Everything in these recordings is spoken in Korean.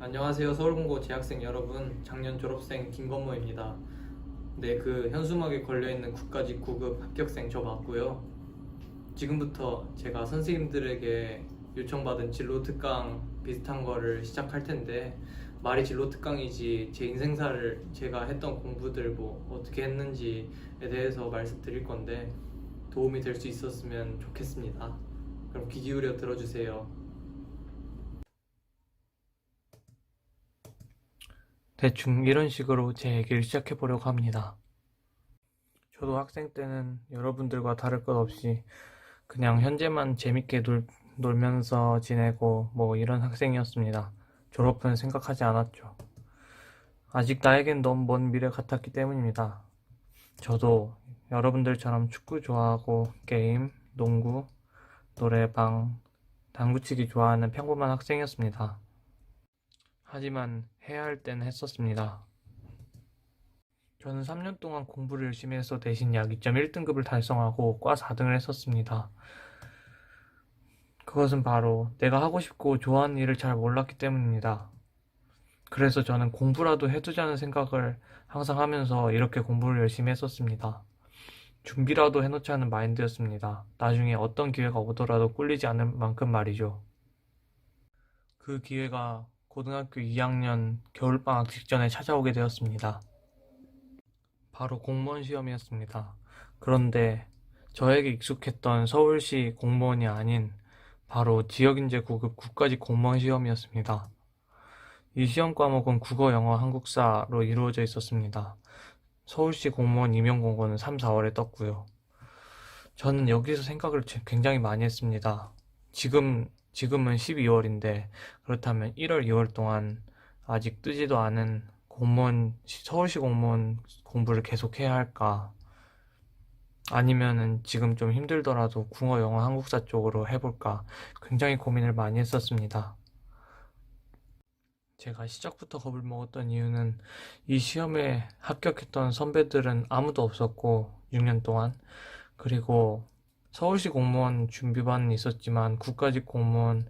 안녕하세요. 서울공고 재학생 여러분, 작년 졸업생 김건모입니다. 네, 현수막에 걸려있는 국가직 9급 합격생 저 맞고요. 지금부터 제가 선생님들에게 요청받은 진로 특강 비슷한 거를 시작할 텐데, 말이 진로 특강이지 제 인생사를 제가 했던 공부들 어떻게 했는지에 대해서 말씀드릴 건데 도움이 될 수 있었으면 좋겠습니다. 그럼 귀 기울여 들어주세요. 대충 이런 식으로 제 얘기를 시작해 보려고 합니다. 저도 학생 때는 여러분들과 다를 것 없이 그냥 현재만 재밌게 놀면서 지내고 이런 학생이었습니다. 졸업은 생각하지 않았죠. 아직 나에겐 너무 먼 미래 같았기 때문입니다. 저도 여러분들처럼 축구 좋아하고 게임, 농구, 노래방, 당구치기 좋아하는 평범한 학생이었습니다. 하지만 해야 할 때는 했었습니다. 저는 3년 동안 공부를 열심히 해서 대신 약 2.1등급을 달성하고 과 4등을 했었습니다. 그것은 바로 내가 하고 싶고 좋아하는 일을 잘 몰랐기 때문입니다. 그래서 저는 공부라도 해두자는 생각을 항상 하면서 이렇게 공부를 열심히 했었습니다. 준비라도 해놓자는 마인드였습니다. 나중에 어떤 기회가 오더라도 꿀리지 않을 만큼 말이죠. 그 기회가 고등학교 2학년 겨울방학 직전에 찾아오게 되었습니다. 바로 공무원 시험이었습니다. 그런데 저에게 익숙했던 서울시 공무원이 아닌 바로 지역인재 9급 국가직 공무원 시험이었습니다. 이 시험 과목은 국어, 영어, 한국사로 이루어져 있었습니다. 서울시 공무원 임용 공고는 3, 4월에 떴고요. 저는 여기서 생각을 굉장히 많이 했습니다. 지금은 12월인데 그렇다면 1월, 2월 동안 아직 뜨지도 않은 서울시 공무원 공부를 계속 해야 할까? 아니면은 지금 좀 힘들더라도 국어, 영어, 한국사 쪽으로 해볼까? 굉장히 고민을 많이 했었습니다. 제가 시작부터 겁을 먹었던 이유는 이 시험에 합격했던 선배들은 아무도 없었고 6년 동안, 그리고 서울시 공무원 준비반은 있었지만 국가직 공무원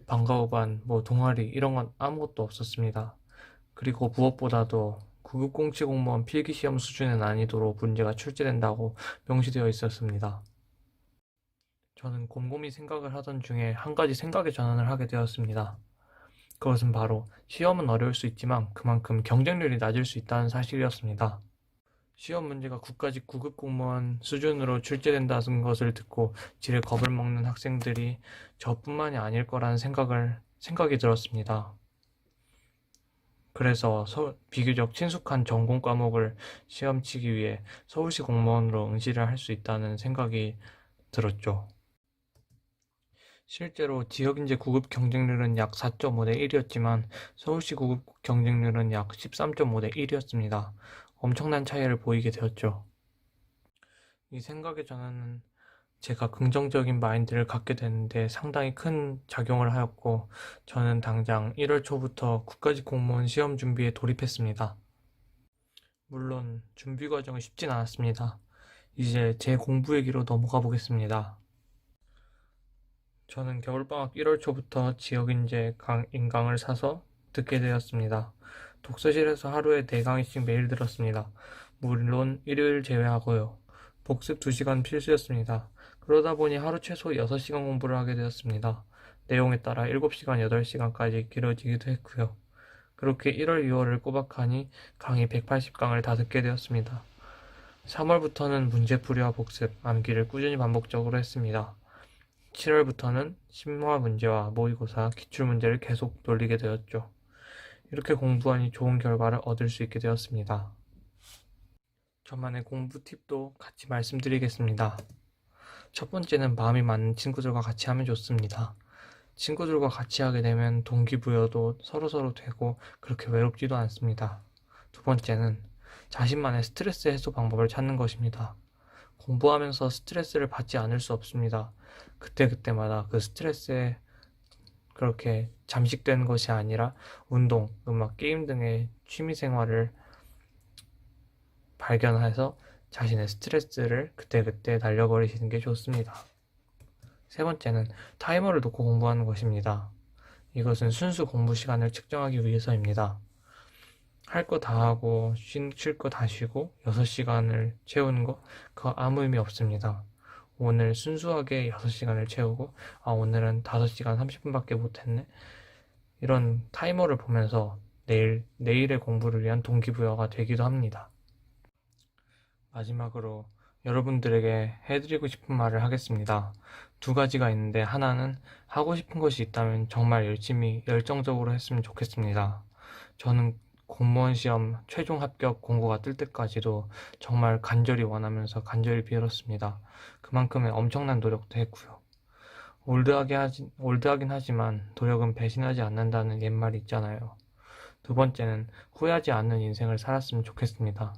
방과후반, 동아리 이런 건 아무것도 없었습니다. 그리고 무엇보다도 구급공채 공무원 필기시험 수준의 난이도로 문제가 출제된다고 명시되어 있었습니다. 저는 곰곰이 생각을 하던 중에 한 가지 생각의 전환을 하게 되었습니다. 그것은 바로 시험은 어려울 수 있지만 그만큼 경쟁률이 낮을 수 있다는 사실이었습니다. 시험 문제가 국가직 9급 공무원 수준으로 출제된다는 것을 듣고 지레 겁을 먹는 학생들이 저뿐만이 아닐 거라는 생각이 들었습니다. 그래서 비교적 친숙한 전공 과목을 시험 치기 위해 서울시 공무원으로 응시를 할 수 있다는 생각이 들었죠. 실제로 지역인재 9급 경쟁률은 약 4.5대 1이었지만 서울시 9급 경쟁률은 약 13.5대 1이었습니다. 엄청난 차이를 보이게 되었죠. 이 생각의 전환은 제가 긍정적인 마인드를 갖게 되는데 상당히 큰 작용을 하였고, 저는 당장 1월 초부터 국가직 공무원 시험 준비에 돌입했습니다. 물론 준비 과정은 쉽진 않았습니다. 이제 제 공부 얘기로 넘어가 보겠습니다. 저는 겨울방학 1월 초부터 지역인재 인강을 사서 듣게 되었습니다. 독서실에서 하루에 4강의씩 매일 들었습니다. 물론 일요일 제외하고요. 복습 2시간 필수였습니다. 그러다 보니 하루 최소 6시간 공부를 하게 되었습니다. 내용에 따라 7시간, 8시간까지 길어지기도 했고요. 그렇게 1월, 2월을 꼬박하니 강의 180강을 다 듣게 되었습니다. 3월부터는 문제풀이와 복습, 암기를 꾸준히 반복적으로 했습니다. 7월부터는 심화 문제와 모의고사, 기출문제를 계속 돌리게 되었죠. 이렇게 공부하니 좋은 결과를 얻을 수 있게 되었습니다. 저만의 공부 팁도 같이 말씀드리겠습니다. 첫 번째는 마음이 맞는 친구들과 같이 하면 좋습니다. 친구들과 같이 하게 되면 동기부여도 서로서로 되고 그렇게 외롭지도 않습니다. 두 번째는 자신만의 스트레스 해소 방법을 찾는 것입니다. 공부하면서 스트레스를 받지 않을 수 없습니다. 그때그때마다 그 스트레스에 그렇게 잠식되는 것이 아니라 운동, 음악, 게임 등의 취미생활을 발견해서 자신의 스트레스를 그때그때 날려버리시는 게 좋습니다. 세 번째는 타이머를 놓고 공부하는 것입니다. 이것은 순수 공부 시간을 측정하기 위해서입니다. 할 거 다 하고 쉴 거 다 쉬고 6시간을 채우는 거 그거 아무 의미 없습니다. 오늘 순수하게 6시간을 채우고 오늘은 5시간 30분밖에 못했네. 이런 타이머를 보면서 내일의 공부를 위한 동기부여가 되기도 합니다. 마지막으로 여러분들에게 해드리고 싶은 말을 하겠습니다. 두 가지가 있는데 하나는 하고 싶은 것이 있다면 정말 열심히 열정적으로 했으면 좋겠습니다. 저는 공무원 시험 최종 합격 공고가 뜰 때까지도 정말 간절히 원하면서 간절히 빌었습니다. 그만큼의 엄청난 노력도 했고요. 올드하긴 하지만 노력은 배신하지 않는다는 옛말이 있잖아요. 두 번째는 후회하지 않는 인생을 살았으면 좋겠습니다.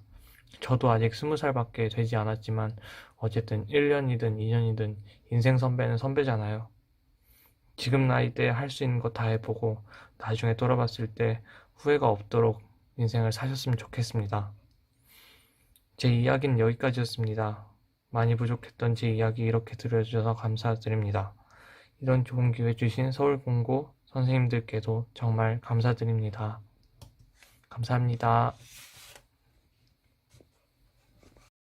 저도 아직 20살밖에 되지 않았지만 어쨌든 1년이든 2년이든 인생 선배는 선배잖아요. 지금 나이 때 할 수 있는 거 다 해보고 나중에 돌아봤을 때 후회가 없도록 인생을 사셨으면 좋겠습니다. 제 이야기는 여기까지였습니다. 많이 부족했던 제 이야기 이렇게 들어주셔서 감사드립니다. 이런 좋은 기회 주신 서울공고 선생님들께도 정말 감사드립니다. 감사합니다.